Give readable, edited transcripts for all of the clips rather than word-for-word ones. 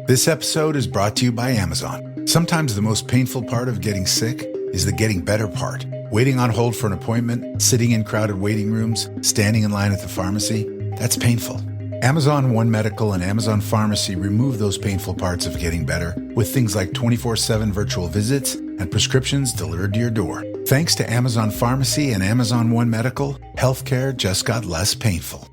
This episode is brought to you by Amazon. Sometimes the most painful part of getting sick is the getting better part. Waiting on hold for an appointment, sitting in crowded waiting rooms, standing in line at the pharmacy, that's painful. Amazon One Medical and Amazon Pharmacy remove those painful parts of getting better with things like 24/7 virtual visits and prescriptions delivered to your door. Thanks to Amazon Pharmacy and Amazon One Medical, healthcare just got less painful.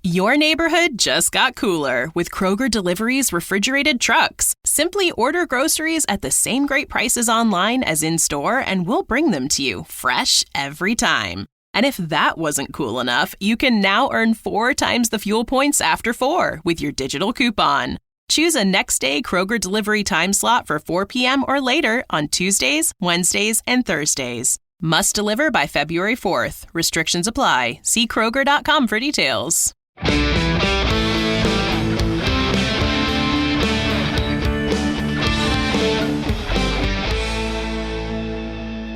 Your neighborhood just got cooler with Kroger Delivery's refrigerated trucks. Simply order groceries at the same great prices online as in-store, and we'll bring them to you fresh every time. And if that wasn't cool enough, you can now earn 4 times the fuel points after 4 with your digital coupon. Choose a next-day Kroger Delivery time slot for 4 p.m. or later on Tuesdays, Wednesdays, and Thursdays. Must deliver by February 4th. Restrictions apply. See Kroger.com for details.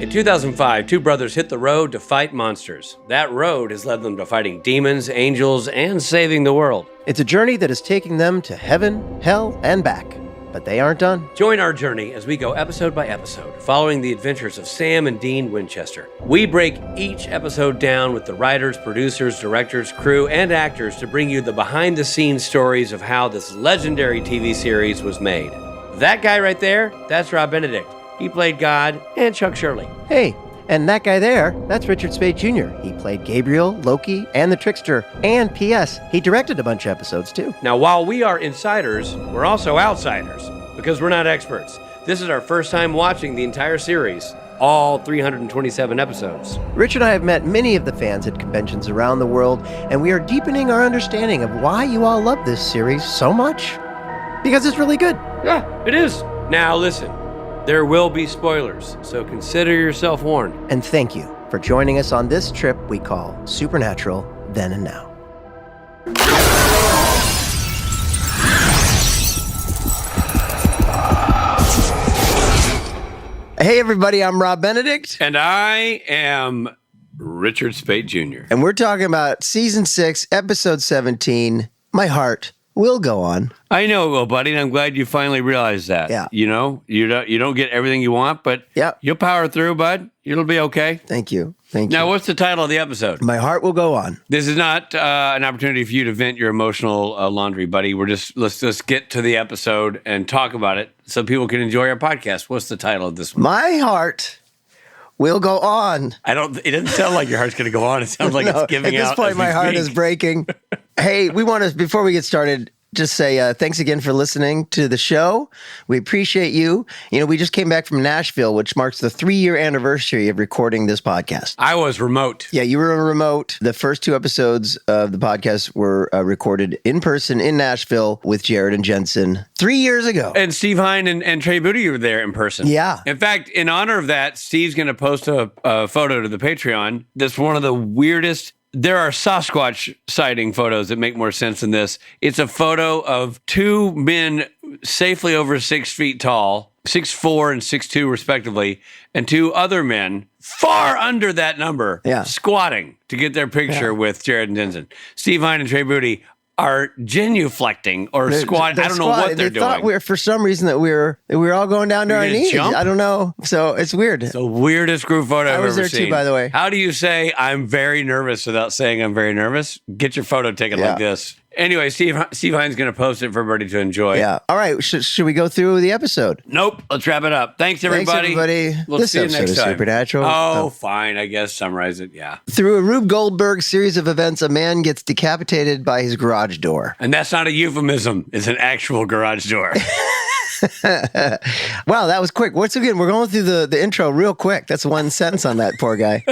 In 2005, two brothers hit the road to fight monsters. That road has led them to fighting demons, angels, and saving the world. It's a journey that is taking them to heaven, hell, and back. But they aren't done. Join our journey as we go episode by episode, following the adventures of Sam and Dean Winchester. We break each episode down with the writers, producers, directors, crew, and actors to bring you the behind-the-scenes stories of how this legendary TV series was made. That guy right there, that's Rob Benedict. He played God and Chuck Shirley. Hey, and that guy there, that's Richard Spade Jr. He played Gabriel, Loki, and the Trickster. And P.S., he directed a bunch of episodes, too. Now, while we are insiders, we're also outsiders, because we're not experts. This is our first time watching the entire series, all 327 episodes. Rich and I have met many of the fans at conventions around the world, and we are deepening our understanding of why you all love this series so much. Because it's really good. Yeah, it is. Now, listen. There will be spoilers, so consider yourself warned. And thank you for joining us on this trip we call Supernatural Then and Now. Hey everybody, I'm Rob Benedict. And I am Richard Spade Jr. And we're talking about Season 6, Episode 17, My Heart Will Go On. I know it will, buddy, and I'm glad you finally realized that. Yeah. You know, you don't get everything you want, but you'll power through, bud. It'll be okay. Thank you. Thank you. Now, you. what's the title of the episode? My Heart Will Go On. This is not an opportunity for you to vent your emotional laundry, buddy. Let's just get to the episode and talk about it so people can enjoy our podcast. What's the title of this one? My Heart Will Go On. It doesn't sound like your heart's going to go on. It sounds like it's giving out. At this point, my heart is breaking. Hey, we want to, before we get started, just say thanks again for listening to the show. We appreciate you. You know, we just came back from Nashville, which marks the 3-year anniversary of recording this podcast. I was remote. Yeah, you were remote. The first 2 episodes of the podcast were recorded in person in Nashville with Jared and Jensen 3 years ago. And Steve Hine and Trey Booty were there in person. Yeah. In fact, in honor of that, Steve's going to post a photo to the Patreon. That's one of the weirdest. There are Sasquatch sighting photos that make more sense than this. It's a photo of 2 men safely over 6 feet tall, 6'4" and 6'2" respectively, and 2 other men far under that number squatting to get their picture with Jared and Jensen. Steve Hine and Trey Booty are genuflecting or squatting. I don't know what they're doing. Thought for some reason that we were all going down to our knees. Jump? I don't know. So it's weird. It's the weirdest group photo I've ever seen. I was there too, by the way. How do you say I'm very nervous without saying I'm very nervous? Get your photo taken like this. Anyway, Steve Hine's going to post it for everybody to enjoy. Yeah. All right. Should we go through the episode? Nope. Let's wrap it up. Thanks, everybody. We'll see you next time. Supernatural. Oh, fine. I guess summarize it. Yeah. Through a Rube Goldberg series of events, a man gets decapitated by his garage door. And that's not a euphemism. It's an actual garage door. Wow, that was quick. Once again, we're going through the intro real quick. That's 1 sentence on that poor guy.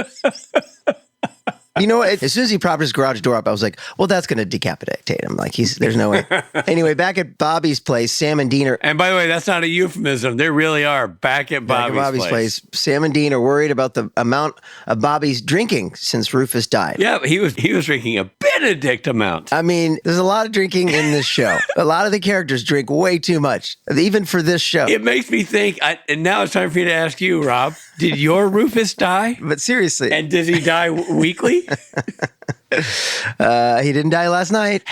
You know what? As soon as he propped his garage door up, I was like, well, that's going to decapitate him. Like, there's no way. Anyway, back at Bobby's place, Sam and Dean are... And by the way, that's not a euphemism. They really are back at Bobby's place. Sam and Dean are worried about the amount of Bobby's drinking since Rufus died. Yeah, but he was drinking a Benedict amount. I mean, there's a lot of drinking in this show. A lot of the characters drink way too much, even for this show. It makes me think, and now it's time for you to ask you, Rob, did your Rufus die? But seriously. And did he die weekly? He didn't die last night.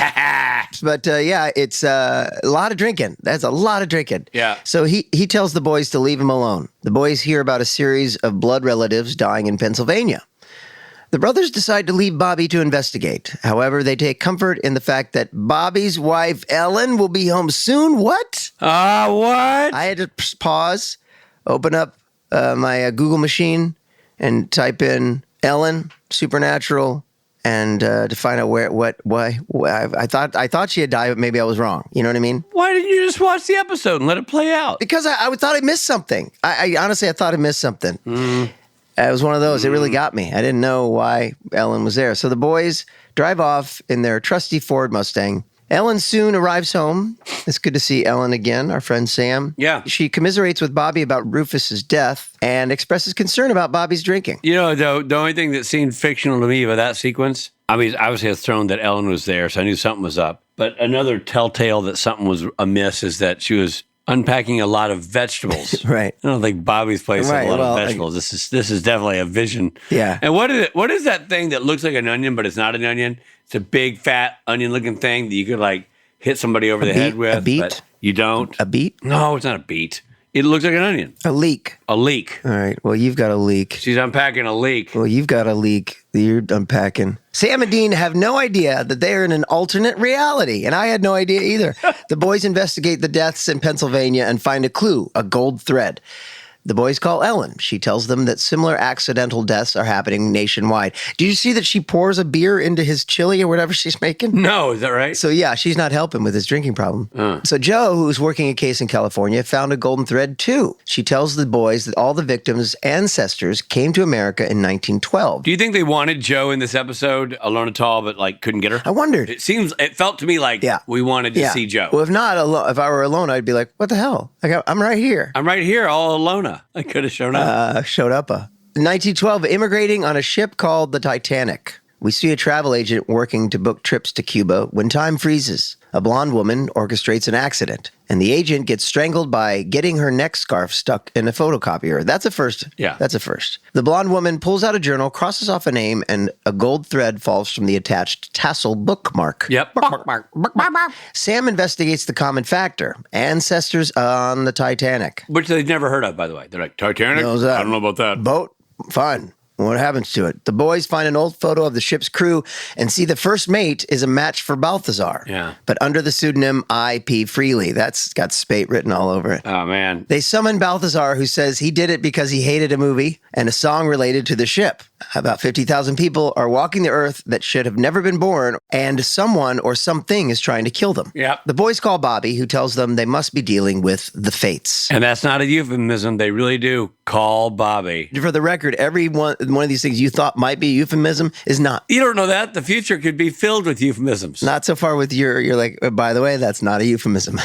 But yeah, it's a lot of drinking. That's a lot of drinking. Yeah. So he tells the boys to leave him alone. The boys hear about a series of blood relatives dying in Pennsylvania. The brothers decide to leave Bobby to investigate. However, they take comfort in the fact that Bobby's wife, Ellen, will be home soon. What? What? I had to pause, open up my Google machine, and type in Ellen, Supernatural, and to find out why. I thought she had died, but maybe I was wrong. You know what I mean? Why didn't you just watch the episode and let it play out? Because I thought I missed something. I honestly thought I missed something. It was one of those. It really got me. I didn't know why Ellen was there. So the boys drive off in their trusty Ford Mustang. Ellen soon arrives home. It's good to see Ellen again, our friend Sam. Yeah. She commiserates with Bobby about Rufus's death and expresses concern about Bobby's drinking. You know, though, the only thing that seemed fictional to me about that sequence, I mean, obviously I was thrown that Ellen was there, so I knew something was up. But another telltale that something was amiss is that she was unpacking a lot of vegetables. Right. I don't think Bobby's place had a lot of vegetables. This is definitely a vision. Yeah. And what is it? What is that thing that looks like an onion, but it's not an onion? It's a big, fat, onion-looking thing that you could, like, hit somebody over the head with. A beet? But you don't. A beet? No, it's not a beet. It looks like an onion. A leek. A leek. All right. Well, you've got a leek. She's unpacking a leek. Well, you've got a leak that you're unpacking. Sam and Dean have no idea that they are in an alternate reality, and I had no idea either. The boys investigate the deaths in Pennsylvania and find a clue, a gold thread. The boys call Ellen. She tells them that similar accidental deaths are happening nationwide. Do you see that she pours a beer into his chili or whatever she's making? No, is that right? So yeah, she's not helping with his drinking problem. So Joe, who's working a case in California, found a golden thread too. She tells the boys that all the victims' ancestors came to America in 1912. Do you think they wanted Joe in this episode, alone at all, but like couldn't get her? I wondered. It felt to me like we wanted to see Joe. Well, if not, if I were alone, I'd be like, what the hell? Like, I'm right here. I'm right here, all alone. I could have shown up. 1912, immigrating on a ship called the Titanic. We see a travel agent working to book trips to Cuba when time freezes. A blonde woman orchestrates an accident, and the agent gets strangled by getting her neck scarf stuck in a photocopier. That's a first. Yeah. That's a first. The blonde woman pulls out a journal, crosses off a name, and a gold thread falls from the attached tassel bookmark. Yep. Bookmark. Sam investigates the common factor, ancestors on the Titanic. Which they've never heard of, by the way. They're like, Titanic? Knows I that. don't know about that. Boat? Fine. What happens to it? The boys find an old photo of the ship's crew and see the first mate is a match for Balthazar. Yeah. But under the pseudonym I.P. Freely. That's got Spate written all over it. Oh, man. They summon Balthazar, who says he did it because he hated a movie and a song related to the ship. About 50,000 people are walking the earth that should have never been born, and someone or something is trying to kill them. Yep. The boys call Bobby, who tells them they must be dealing with the fates. And that's not a euphemism. They really do call Bobby. For the record, every one of these things you thought might be a euphemism is not. You don't know that. The future could be filled with euphemisms. Not so far with you're like, by the way, that's not a euphemism.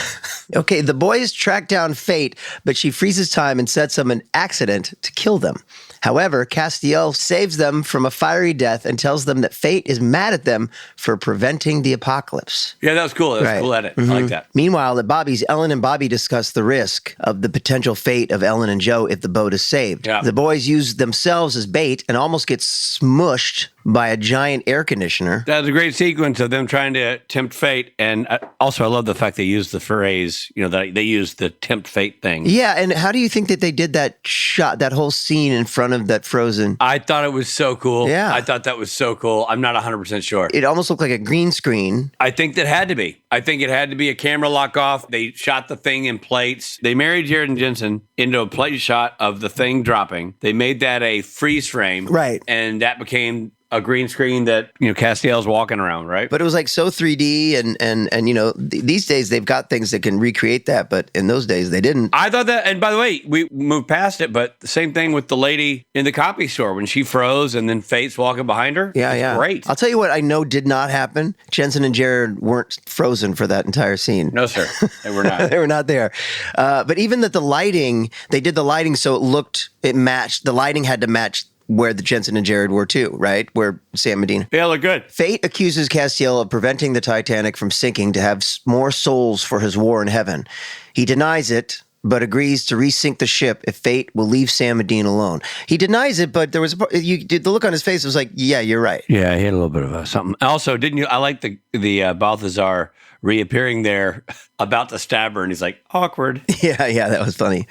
Okay, the boys track down Fate, but she freezes time and sets up an accident to kill them. However, Castiel saves them from a fiery death and tells them that Fate is mad at them for preventing the apocalypse. Yeah, that was cool. That was Right. a cool edit. I like that. Meanwhile, at Bobby's, Ellen and Bobby discuss the risk of the potential fate of Ellen and Joe if the boat is saved. Yeah. The boys use themselves as bait and almost get smushed by a giant air conditioner. That was a great sequence of them trying to tempt fate. And also, I love the fact they used the phrase, that they used the tempt fate thing. Yeah, and how do you think that they did that shot, that whole scene in front of that frozen? I thought it was so cool. Yeah. I thought that was so cool. I'm not 100% sure. It almost looked like a green screen. I think that had to be. I think it had to be a camera lock off. They shot the thing in plates. They married Jared and Jensen into a plate shot of the thing dropping. They made that a freeze frame. Right. And that became a green screen that, Castiel's walking around, right? But it was like so 3D and these days they've got things that can recreate that, but in those days they didn't. I thought that, and by the way, we moved past it, but the same thing with the lady in the copy store when she froze and then Fate's walking behind her. Yeah, It's yeah. great. I'll tell you what I know did not happen. Jensen and Jared weren't frozen for that entire scene. No, sir. They were not. They were not there. But even that the lighting, they did the lighting so it matched. The lighting had to match where the Jensen and Jared were too, right? Where Sam Medina. Yeah, look good. Fate accuses Castiel of preventing the Titanic from sinking to have more souls for his war in heaven. He denies it, but agrees to resink the ship if fate will leave Sam and Dean alone. He denies it, but there was the look on his face was like, yeah, you're right. Yeah, he had a little bit of something. Also, didn't you? I like the Balthazar reappearing there about to stab her, and he's like, awkward. Yeah, that was funny.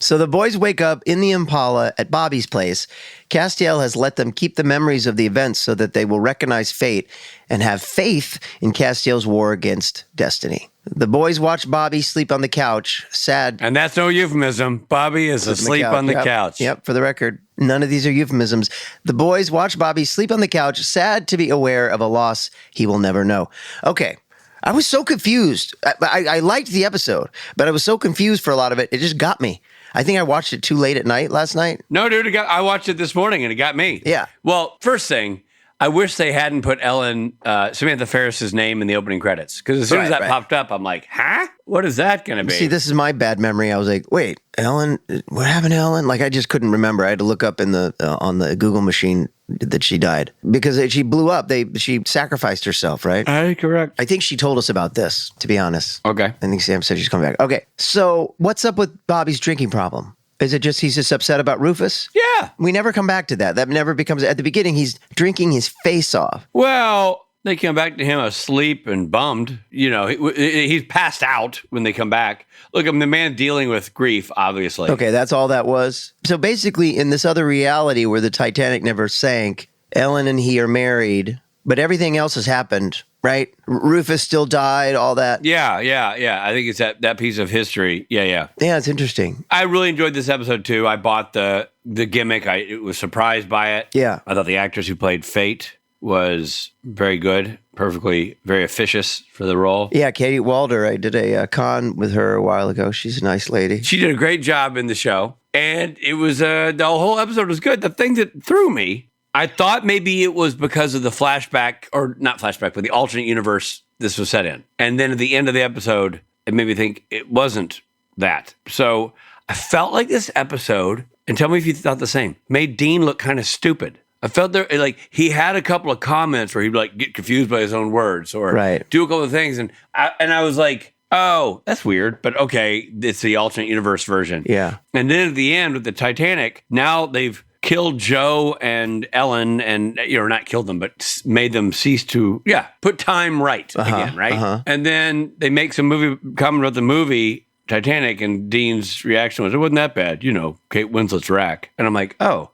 So the boys wake up in the Impala at Bobby's place. Castiel has let them keep the memories of the events so that they will recognize fate and have faith in Castiel's war against destiny. The boys watch Bobby sleep on the couch, sad. And that's no euphemism. Bobby is asleep on the couch. Yep, for the record, none of these are euphemisms. The boys watch Bobby sleep on the couch, sad to be aware of a loss he will never know. Okay. I was so confused. I liked the episode, but I was so confused for a lot of it. It just got me. I think I watched it too late at night last night. No, dude, I watched it this morning and it got me. Yeah. Well, first thing, I wish they hadn't put Samantha Ferris's name in the opening credits. Because as soon as that popped up, I'm like, huh? What is that going to be? See, this is my bad memory. I was like, wait, Ellen, what happened to Ellen? Like, I just couldn't remember. I had to look up in the on the Google machine that she died. Because she blew up. She sacrificed herself, right? Correct. I think she told us about this, to be honest. Okay. I think Sam said she's coming back. Okay, so what's up with Bobby's drinking problem? Is it just he's just upset about Rufus? Yeah. We never come back to that. That never becomes, at the beginning, he's drinking his face off. Well, they come back to him asleep and bummed. You know, he's passed out when they come back. Look, I'm the man dealing with grief, obviously. Okay, that's all that was. So basically, in this other reality where the Titanic never sank, Ellen and he are married, but everything else has happened, right? Rufus still died, all that. Yeah. I think it's that piece of history. Yeah. Yeah, it's interesting. I really enjoyed this episode, too. I bought the gimmick. I was surprised by it. Yeah. I thought the actress who played Fate was very good, very officious for the role. Yeah, Katie Walder. I did a con with her a while ago. She's a nice lady. She did a great job in the show. And it was, the whole episode was good. The thing that threw me, I thought maybe it was because of the flashback, or not flashback, but the alternate universe this was set in. And then at the end of the episode, it made me think it wasn't that. So I felt like this episode, and tell me if you thought the same, made Dean look kind of stupid. I felt there, like he had a couple of comments where he'd like get confused by his own words or do a couple of things. And I was like, oh, that's weird, but okay, it's the alternate universe version. Yeah. And then at the end with the Titanic, now they've killed Joe and Ellen and, not killed them, but made them cease to, put time right again, right? And then they make some comment about the movie Titanic, and Dean's reaction was, it wasn't that bad, Kate Winslet's rack. And I'm like, oh.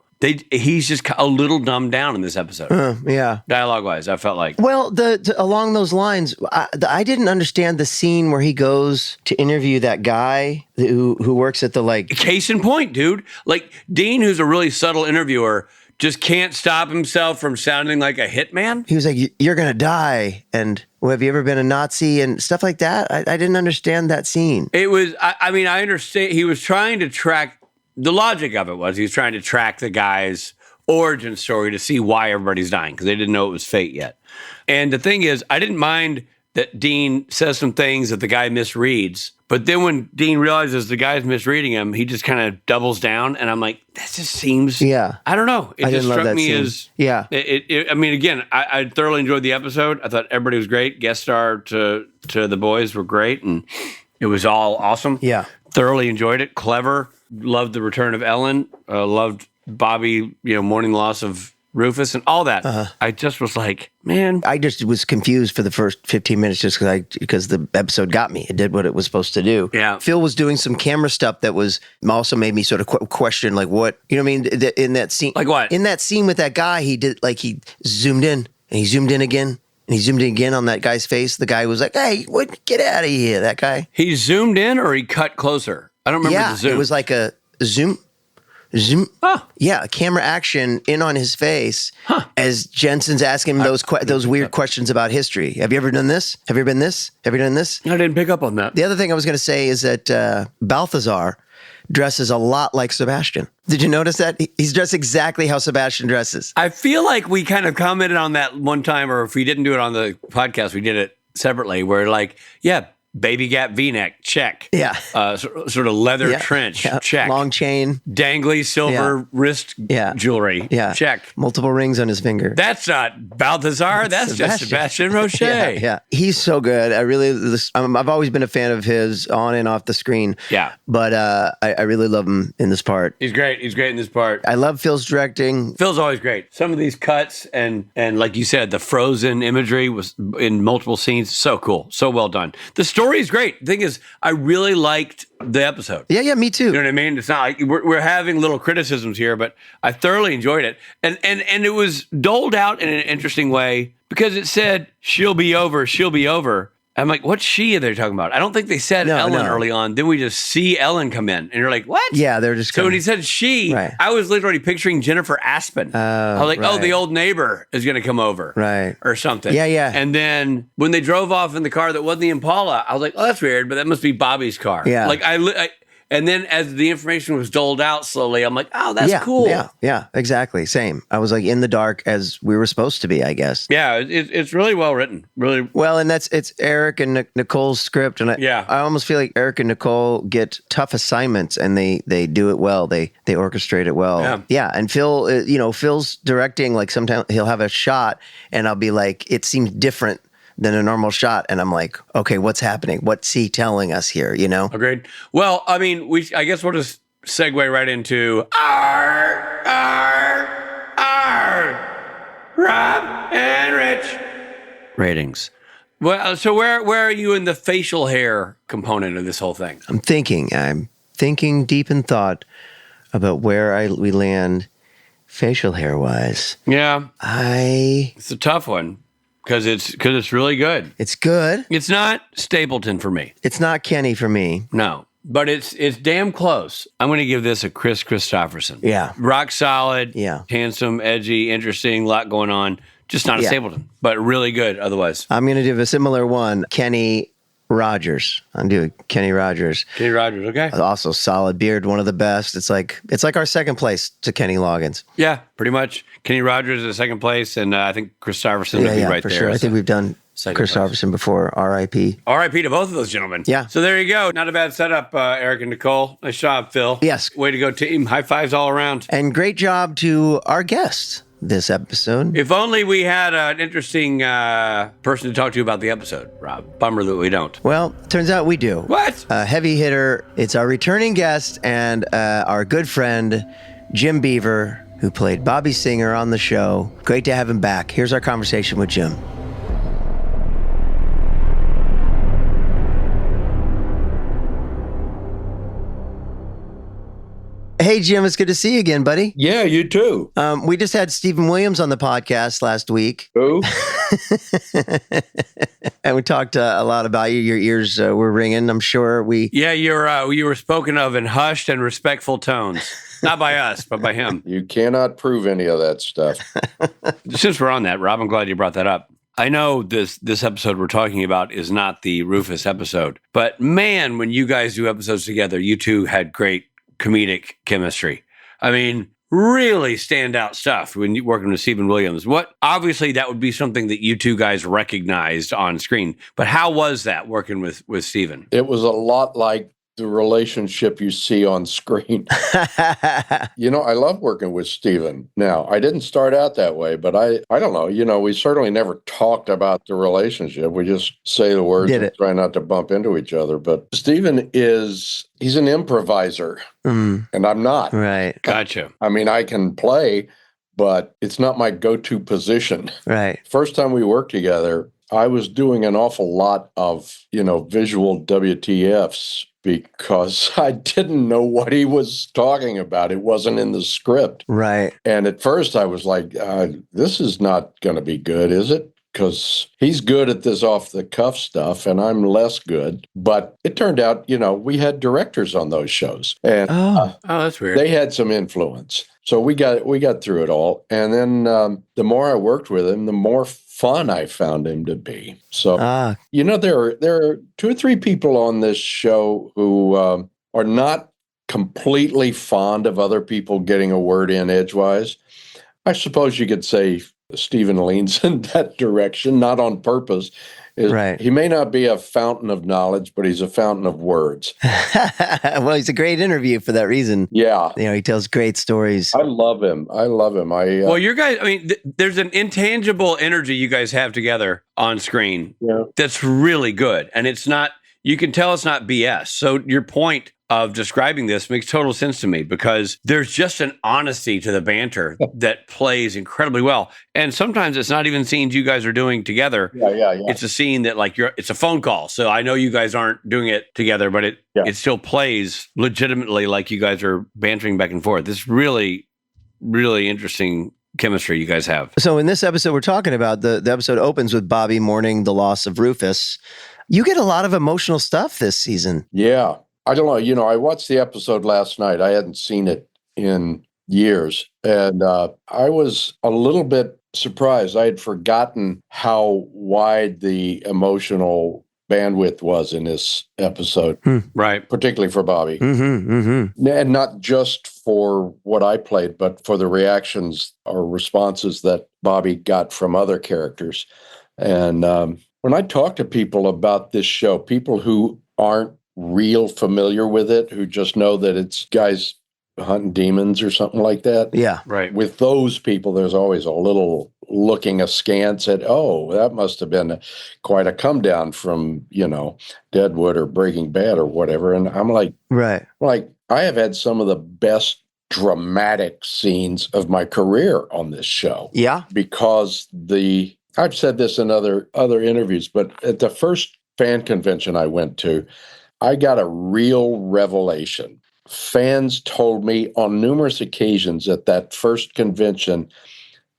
He's just a little dumbed down in this episode. Yeah. Dialogue-wise, I felt like. Well, along those lines, I didn't understand the scene where he goes to interview that guy who works at the, like... Case in point, dude. Like, Dean, who's a really subtle interviewer, just can't stop himself from sounding like a hitman. He was like, you're going to die, and have you ever been a Nazi, and stuff like that. I didn't understand that scene. It was, I understand. He was trying to track... The logic of it was he was trying to track the guy's origin story to see why everybody's dying, because they didn't know it was fate yet. And the thing is, I didn't mind that Dean says some things that the guy misreads, but then when Dean realizes the guy's misreading him, he just kind of doubles down, and I'm like, that just seems... Yeah. I don't know. It just struck me scene. as... Yeah. Again, I thoroughly enjoyed the episode. I thought everybody was great. Guest star to the boys were great, and it was all awesome. Yeah. Thoroughly enjoyed it. Clever. Loved the return of Ellen. Loved Bobby, mourning the loss of Rufus and all that. I just was like, man. I just was confused for the first 15 minutes just because the episode got me. It did what it was supposed to do. Yeah. Phil was doing some camera stuff that was also made me sort of question, like, what, in that scene. Like what? In that scene with that guy, he did, like, he zoomed in and he zoomed in again. And he zoomed in again on that guy's face. The guy was like, hey, get out of here, that guy. He zoomed in or he cut closer? I don't remember the zoom. It was like a zoom. Oh. Yeah, a camera action in on his face as Jensen's asking him those weird questions about history. Have you ever done this? Have you ever been this? Have you done this? I didn't pick up on that. The other thing I was going to say is that Balthazar dresses a lot like Sebastian. Did you notice that? He's dressed exactly how Sebastian dresses. I feel like we kind of commented on that one time, or if we didn't do it on the podcast, we did it separately, where like, yeah, baby gap V-neck, check. Yeah. Sort of leather trench, check. Long chain. Dangly silver wrist jewelry, check. Multiple rings on his finger. That's not Balthazar. That's just Sebastian Roche. Yeah. He's so good. I've always been a fan of his on and off the screen. Yeah. But I really love him in this part. He's great. He's great in this part. I love Phil's directing. Phil's always great. Some of these cuts and like you said, the frozen imagery was in multiple scenes. So cool. So well done. The story is great. The thing is, I really liked the episode. Yeah, me too. You know what I mean? It's not like we're having little criticisms here, but I thoroughly enjoyed it. And it was doled out in an interesting way because it said, she'll be over. I'm like, what she are they talking about? I don't think they said Ellen early on. Then we just see Ellen come in. And you're like, what? Yeah, they're just So when he said she, I was literally picturing Jennifer Aspen. I was like, the old neighbor is going to come over. Right. Or something. Yeah. And then when they drove off in the car that wasn't the Impala, I was like, oh, that's weird, but that must be Bobby's car. Yeah. Like, and then as the information was doled out slowly, I'm like, oh, that's cool. Yeah, exactly. Same. I was like in the dark as we were supposed to be, I guess. Yeah, it's really well written. Really well, and it's Eric and Nicole's script, and I almost feel like Eric and Nicole get tough assignments, and they do it well. They orchestrate it well. Yeah. And Phil, Phil's directing. Like sometimes he'll have a shot, and I'll be like, it seems different than a normal shot. And I'm like, okay, what's happening? What's he telling us here, Agreed. Well, I mean, I guess we'll just segue right into Rob and Rich ratings. Well, so where are you in the facial hair component of this whole thing? I'm thinking deep in thought about where we land facial hair wise. Yeah. It's a tough one. Because it's really good. It's good. It's not Stapleton for me. It's not Kenny for me. No, but it's damn close. I'm going to give this a Chris Christopherson. Yeah. Rock solid. Yeah. Handsome, edgy, interesting, lot going on. Just not a Stapleton, but really good otherwise. I'm going to give a similar one. Kenny Rogers. I'm doing Kenny Rogers. Kenny Rogers, okay. Also solid beard, one of the best. It's like our second place to Kenny Loggins. Yeah, pretty much. Kenny Rogers is second place, and I think Christopherson would be right for there. Sure. I think we've done Christopherson before. R.I.P. R.I.P. to both of those gentlemen. Yeah. So there you go. Not a bad setup, Eric and Nicole. Nice job, Phil. Yes. Way to go, team. High fives all around. And great job to our guests this episode. If only we had an interesting person to talk to about the episode, Rob. Bummer that we don't. Well, turns out we do. What? A heavy hitter. It's our returning guest and our good friend, Jim Beaver, who played Bobby Singer on the show. Great to have him back. Here's our conversation with Jim. Hey, Jim, it's good to see you again, buddy. Yeah, you too. We just had Stephen Williams on the podcast last week. Who? And we talked a lot about you. Your ears were ringing, I'm sure. Yeah, you were spoken of in hushed and respectful tones. Not by us, but by him. You cannot prove any of that stuff. Since we're on that, Rob, I'm glad you brought that up. I know this episode we're talking about is not the Rufus episode, but man, when you guys do episodes together, you two had great comedic chemistry. I mean, really standout stuff when you're working with Stephen Williams. Obviously that would be something that you two guys recognized on screen, but how was that working with Stephen? It was a lot like the relationship you see on screen. I love working with Stephen. Now, I didn't start out that way, but I don't know. We certainly never talked about the relationship. We just say the words and try not to bump into each other. But Stephen he's an improviser, and I'm not. Right. Gotcha. I mean, I can play, but it's not my go-to position. Right. First time we worked together, I was doing an awful lot of, visual WTFs because I didn't know what he was talking about. It wasn't in the script. Right. And at first I was like, this is not going to be good, is it? Because he's good at this off-the-cuff stuff, and I'm less good. But it turned out, we had directors on those shows. And that's weird. They had some influence. So we got through it all. And then the more I worked with him, the more fun I found him to be. So, there are 2 or 3 people on this show who are not completely fond of other people getting a word in edgewise. I suppose you could say Stephen leans in that direction, not on purpose. Right. He may not be a fountain of knowledge, but he's a fountain of words. Well, he's a great interview for that reason. Yeah. He tells great stories. I love him. Well, you guys, there's an intangible energy you guys have together on screen that's really good. And you can tell it's not BS. So your point of describing this makes total sense to me because there's just an honesty to the banter that plays incredibly well. And sometimes it's not even scenes you guys are doing together. Yeah. It's a scene that it's a phone call. So I know you guys aren't doing it together, but it still plays legitimately like you guys are bantering back and forth. This really, really interesting chemistry you guys have. So in this episode we're talking about, the episode opens with Bobby mourning the loss of Rufus. You get a lot of emotional stuff this season. Yeah. I don't know. I watched the episode last night. I hadn't seen it in years. And I was a little bit surprised. I had forgotten how wide the emotional bandwidth was in this episode. Right. Particularly for Bobby. And not just for what I played, but for the reactions or responses that Bobby got from other characters. And when I talk to people about this show, people who aren't real familiar with it, who just know that it's guys hunting demons or something like that. Yeah. Right. With those people, there's always a little looking askance at, that must have been quite a come down from, Deadwood or Breaking Bad or whatever. And I'm like, right. I have had some of the best dramatic scenes of my career on this show. Yeah. Because I've said this in other interviews, but at the first fan convention I went to, I got a real revelation. Fans told me on numerous occasions at that first convention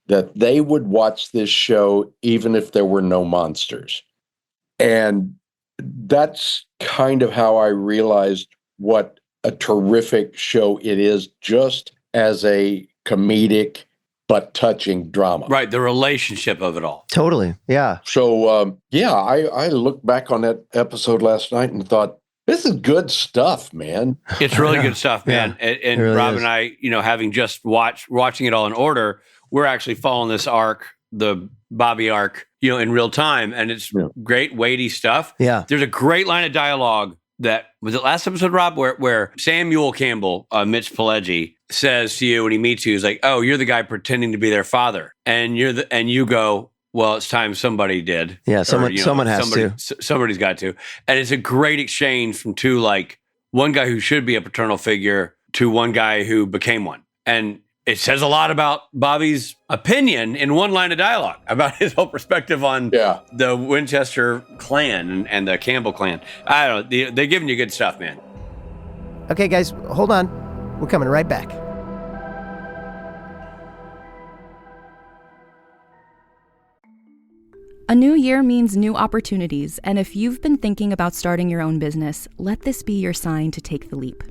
that they would watch this show even if there were no monsters. And that's kind of how I realized what a terrific show it is, just as a comedic but touching drama. Right, the relationship of it all. Totally, yeah. So, I looked back on that episode last night and thought, this is good stuff, man. It's really good stuff, man. Yeah, and really Rob is. and I, having just watching it all in order, we're actually following this arc, the Bobby arc, in real time. And it's great, weighty stuff. Yeah. There's a great line of dialogue that, was it last episode, Rob, where Samuel Campbell, Mitch Pileggi, says to you when he meets you, he's like, oh, you're the guy pretending to be their father. And you go, well, it's time somebody did. Yeah, someone has to. Somebody's got to. And it's a great exchange from two, one guy who should be a paternal figure to one guy who became one. And it says a lot about Bobby's opinion in one line of dialogue about his whole perspective on the Winchester clan and the Campbell clan. I don't know. They're giving you good stuff, man. Okay, guys, hold on. We're coming right back. A new year means new opportunities, and if you've been thinking about starting your own business, let this be your sign to take the leap.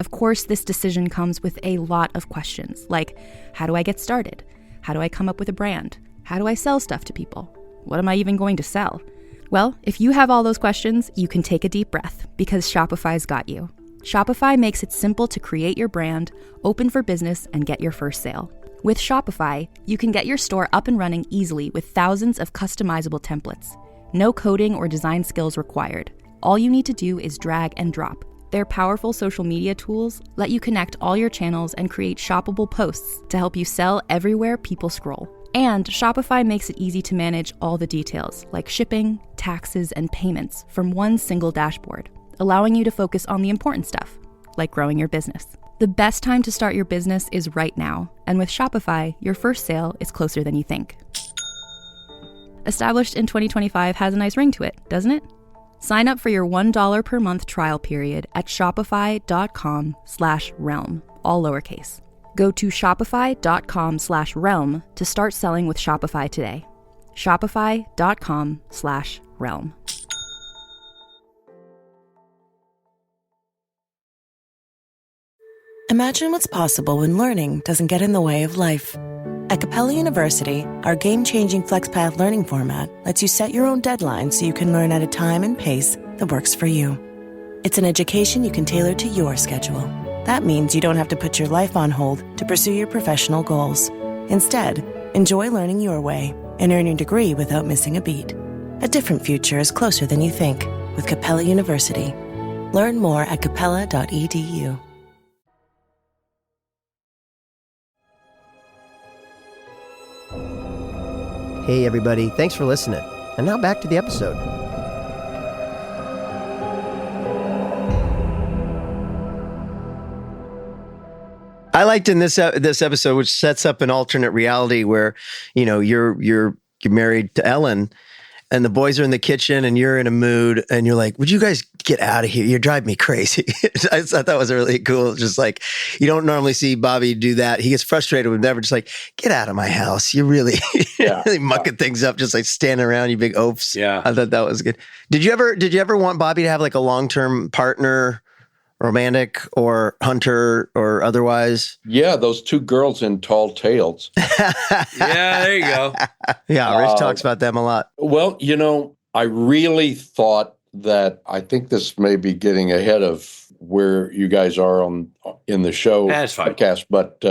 Of course, this decision comes with a lot of questions, like, how do I get started? How do I come up with a brand? How do I sell stuff to people? What am I even going to sell? Well, if you have all those questions, you can take a deep breath, because Shopify's got you. Shopify makes it simple to create your brand, open for business, and get your first sale. With Shopify, you can get your store up and running easily with thousands of customizable templates. No coding or design skills required. All you need to do is drag and drop. Their powerful social media tools let you connect all your channels and create shoppable posts to help you sell everywhere people scroll. And Shopify makes it easy to manage all the details, like shipping, taxes, and payments from one single dashboard, allowing you to focus on the important stuff, like growing your business. The best time to start your business is right now, and with Shopify, your first sale is closer than you think. Established in 2025 has a nice ring to it, doesn't it? Sign up for your $1 per month trial period at shopify.com/realm, all lowercase. Go to shopify.com/realm to start selling with Shopify today. Shopify.com/realm. Imagine what's possible when learning doesn't get in the way of life. At Capella University, our game-changing FlexPath learning format lets you set your own deadlines so you can learn at a time and pace that works for you. It's an education you can tailor to your schedule. That means you don't have to put your life on hold to pursue your professional goals. Instead, enjoy learning your way and earn your degree without missing a beat. A different future is closer than you think with Capella University. Learn more at capella.edu. Hey, everybody. Thanks for listening. And now back to the episode. I liked in this episode, which sets up an alternate reality where, you know, you're married to Ellen, and the boys are in the kitchen, and you're in a mood, and you're like, "Would you guys get out of here? You drive me crazy." I thought that was really cool. Just like, you don't normally see Bobby do that. He gets frustrated with never, just like, "Get out of my house! You're really, really mucking things up, just like standing around, you big oafs." Yeah, I thought that was good. Did you ever want Bobby to have like a long-term partner? Romantic or hunter or otherwise? Yeah, those two girls in Tall Tales. yeah, there you go. Yeah, Rich talks about them a lot. Well, you know, I really thought that, I think this may be getting ahead of where you guys are in the show podcast, but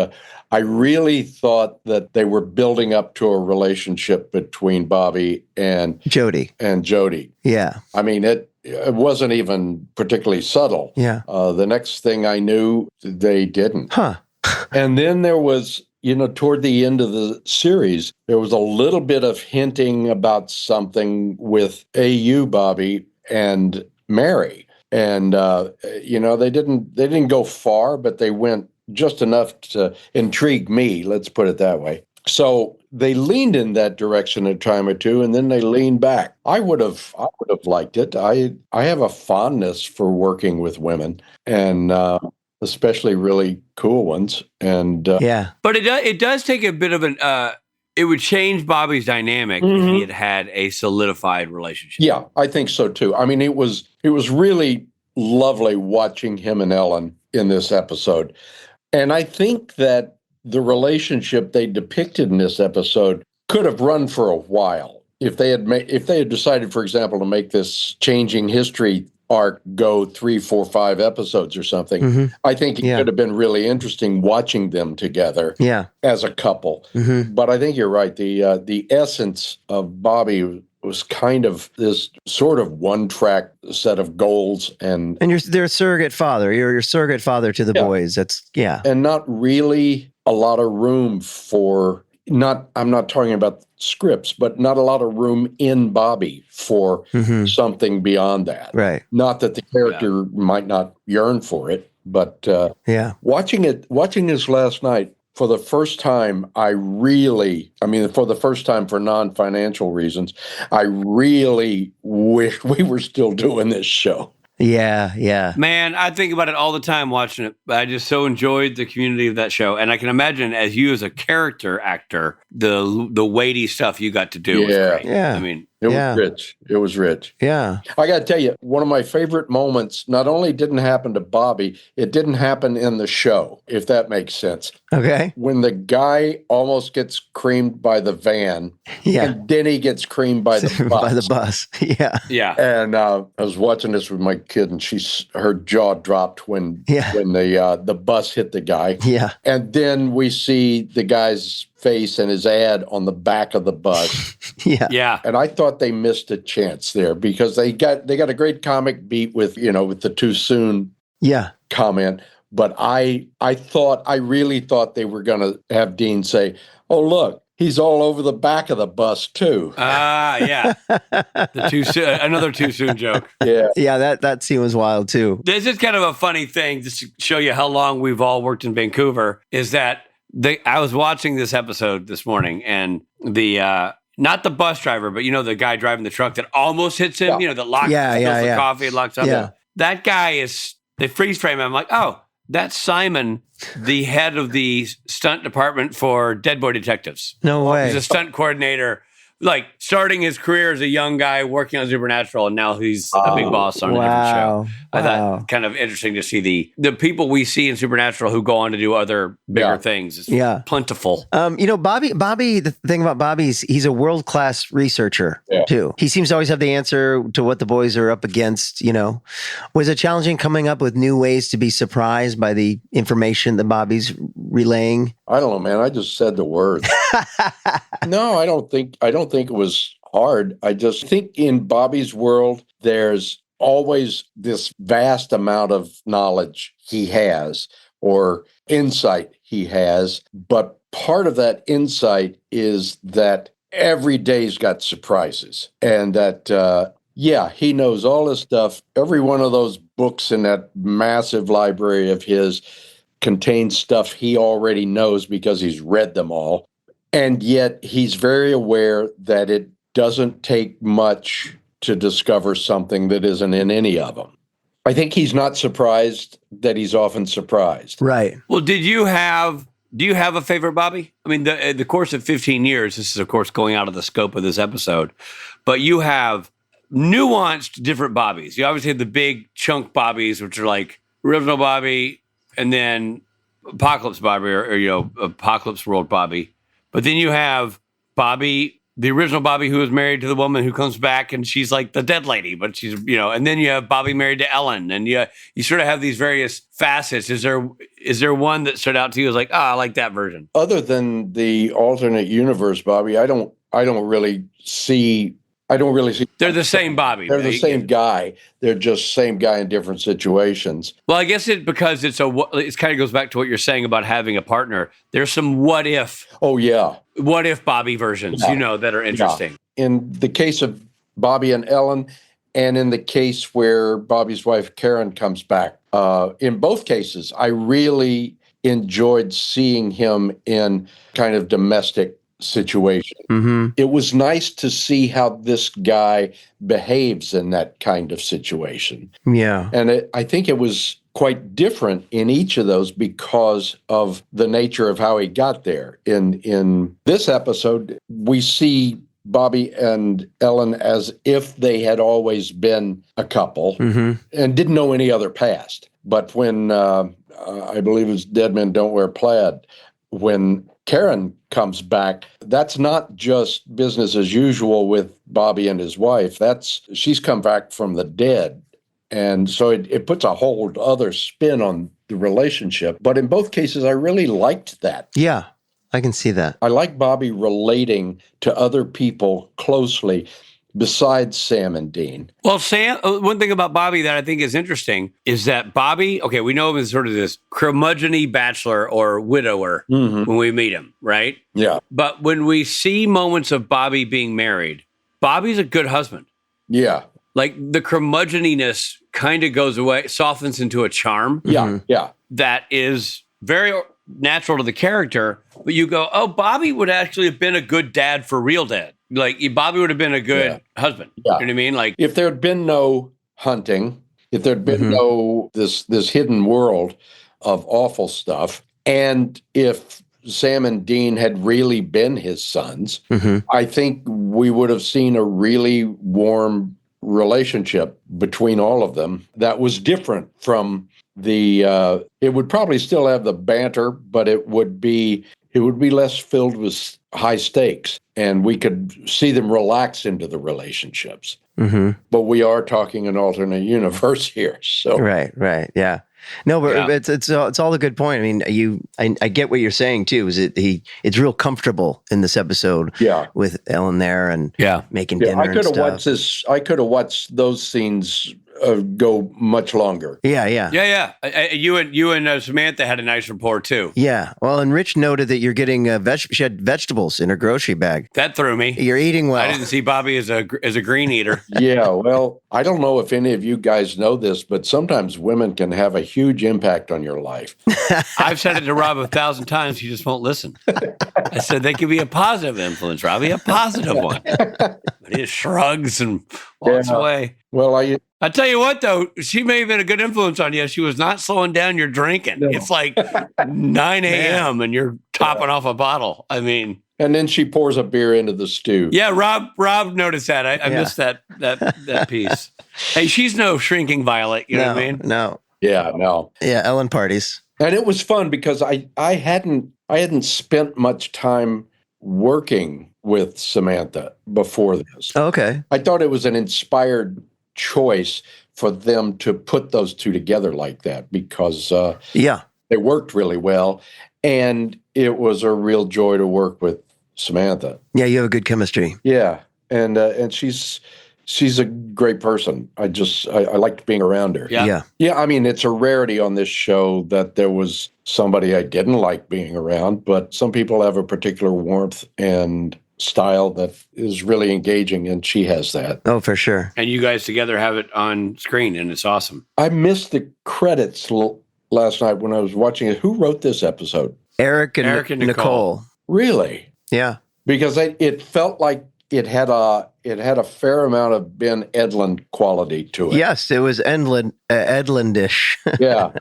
I really thought that they were building up to a relationship between Bobby and Jody. Yeah. I mean, it wasn't even particularly subtle. Yeah. The next thing I knew, they didn't. Huh. And then there was, you know, toward the end of the series, there was a little bit of hinting about something with AU Bobby and Mary. And, you know, they didn't go far, but they went just enough to intrigue me. Let's put it that way. So they leaned in that direction a time or two, and then they leaned back. I would have liked it. I have a fondness for working with women, and especially really cool ones. And but it does take a bit of an. It would change Bobby's dynamic if he had a solidified relationship. Yeah, I think so too. I mean, it was really lovely watching him and Ellen in this episode, and I think that the relationship they depicted in this episode could have run for a while if they had decided, for example, to make this changing history arc go 3, 4, 5 episodes or something. Mm-hmm. I think it could have been really interesting watching them together as a couple. Mm-hmm. But I think you're right. The essence of Bobby was kind of this sort of one-track set of goals, and they're a surrogate father. You're your surrogate father to the boys. That's and not really a lot of room for I'm not talking about scripts, but not a lot of room in Bobby for something beyond that. Right. Not that the character might not yearn for it, but watching this last night for the first time, for the first time for non-financial reasons, I really wish we were still doing this show. Yeah. Man, I think about it all the time watching it. I just so enjoyed the community of that show. And I can imagine as you as a character actor, the weighty stuff you got to do was great. Yeah. I mean, it was rich. It was rich. Yeah. I got to tell you, one of my favorite moments not only didn't happen to Bobby, it didn't happen in the show, if that makes sense. Okay. When the guy almost gets creamed by the van, and then he gets creamed by the bus. By the bus. Yeah. Yeah. And I was watching this with my kid, and her jaw dropped when the bus hit the guy. Yeah. And then we see the guy's face and his ad on the back of the bus. Yeah. And I thought they missed a chance there because they got a great comic beat with the too soon comment. But I really thought they were going to have Dean say, "Oh, look, he's all over the back of the bus too." Yeah. Another too soon joke. Yeah. Yeah, that scene was wild too. This is kind of a funny thing, just to show you how long we've all worked in Vancouver, is that I was watching this episode this morning, and not the bus driver, but the guy driving the truck that almost hits him, that locks the coffee and locks up. Yeah. That guy they freeze frame him. I'm like, oh, that's Simon, the head of the stunt department for Dead Boy Detectives. No way. He's a stunt coordinator, like starting his career as a young guy working on Supernatural, and now he's a big boss on a different show. I thought kind of interesting to see the people we see in Supernatural who go on to do other bigger things. It's plentiful. Bobby, the thing about Bobby is he's a world-class researcher too. He seems to always have the answer to what the boys are up against. Was it challenging coming up with new ways to be surprised by the information that Bobby's relaying? I don't know, man. I just said the word. No, I don't think it was hard. I just think in Bobby's world, there's always this vast amount of knowledge he has or insight he has. But part of that insight is that every day's got surprises, and that, he knows all this stuff. Every one of those books in that massive library of his contains stuff he already knows because he's read them all. And yet he's very aware that it doesn't take much to discover something that isn't in any of them. I think he's not surprised that he's often surprised. Right. Well, do you have a favorite Bobby? I mean, the course of 15 years, this is, of course, going out of the scope of this episode, but you have nuanced different Bobbies. You obviously have the big chunk Bobbies, which are like original Bobby and then Apocalypse Bobby or Apocalypse World Bobby. But then you have Bobby, the original Bobby who was married to the woman who comes back and she's like the dead lady, but she's, and then you have Bobby married to Ellen, and you sort of have these various facets. Is there one that stood out to you as like, I like that version? Other than the alternate universe Bobby, I don't really see. They're the same Bobby. They're the same guy. They're just same guy in different situations. Well, I guess because it kind of goes back to what you're saying about having a partner. There's some what if. Oh, yeah. What if Bobby versions, that are interesting. Yeah. In the case of Bobby and Ellen, and in the case where Bobby's wife, Karen, comes back, in both cases, I really enjoyed seeing him in kind of domestic situation. Mm-hmm. It was nice to see how this guy behaves in that kind of situation. Yeah. And I think it was quite different in each of those because of the nature of how he got there. In this episode, we see Bobby and Ellen as if they had always been a couple and didn't know any other past. But when, I believe it was Dead Men Don't Wear Plaid, when Karen comes back, that's not just business as usual with Bobby and his wife. She's come back from the dead. And so it puts a whole other spin on the relationship. But in both cases, I really liked that. Yeah, I can see that. I like Bobby relating to other people closely besides Sam and Dean. Well, Sam, one thing about Bobby that I think is interesting is that Bobby, okay, we know him as sort of this curmudgeon-y bachelor or widower when we meet him, right? Yeah. But when we see moments of Bobby being married, Bobby's a good husband. Yeah. Like the curmudgeoniness kind of goes away, softens into a charm. Yeah, yeah. That is very natural to the character. But you go, oh, Bobby would actually have been a good dad for real dad. Like Bobby would have been a good husband. Yeah. You know what I mean? Like if there had been no hunting, if there'd been no this hidden world of awful stuff, and if Sam and Dean had really been his sons, I think we would have seen a really warm relationship between all of them that was different from it would probably still have the banter, but it would be less filled with high stakes, and we could see them relax into the relationships. But we are talking an alternate universe here. So Right. Yeah. No, but it's all a good point. I mean, I get what you're saying too. Is it's real comfortable in this episode? Yeah. With Ellen there and making dinner. I could have watched this. I could have watched those scenes go much longer. Yeah. You and Samantha had a nice rapport too. Yeah. Well, and Rich noted that you're getting she had vegetables in her grocery bag. That threw me. You're eating well. I didn't see Bobby as a green eater. Yeah. Well, I don't know if any of you guys know this, but sometimes women can have a huge impact on your life. I've said it to Rob 1,000 times. He just won't listen. I said they can be a positive influence, Robbie, a positive one. But he just shrugs and walks away. Well, I tell you what, though, she may have been a good influence on you. She was not slowing down your drinking. No. It's like 9 a.m. and you're topping off a bottle. I mean, and then she pours a beer into the stew. Yeah, Rob noticed that. I missed that piece. Hey, she's no shrinking violet. You know what I mean? No. Yeah, no. Yeah, Ellen parties. And it was fun because I hadn't spent much time working with Samantha before this. Oh, okay. I thought it was an inspired choice for them to put those two together like that because they worked really well, and it was a real joy to work with Samantha. Yeah, you have a good chemistry. Yeah, and she's a great person. I liked being around her. Yeah. Yeah, I mean, it's a rarity on this show that there was somebody I didn't like being around, but some people have a particular warmth and style that is really engaging, and she has that. Oh, for sure. And you guys together have it on screen, and it's awesome. I missed the credits last night when I was watching it. Who wrote this episode? Eric and Nicole. Really? Yeah. Because it felt like it had a fair amount of Ben Edlund quality to it. Yes, it was Edlandish. Yeah.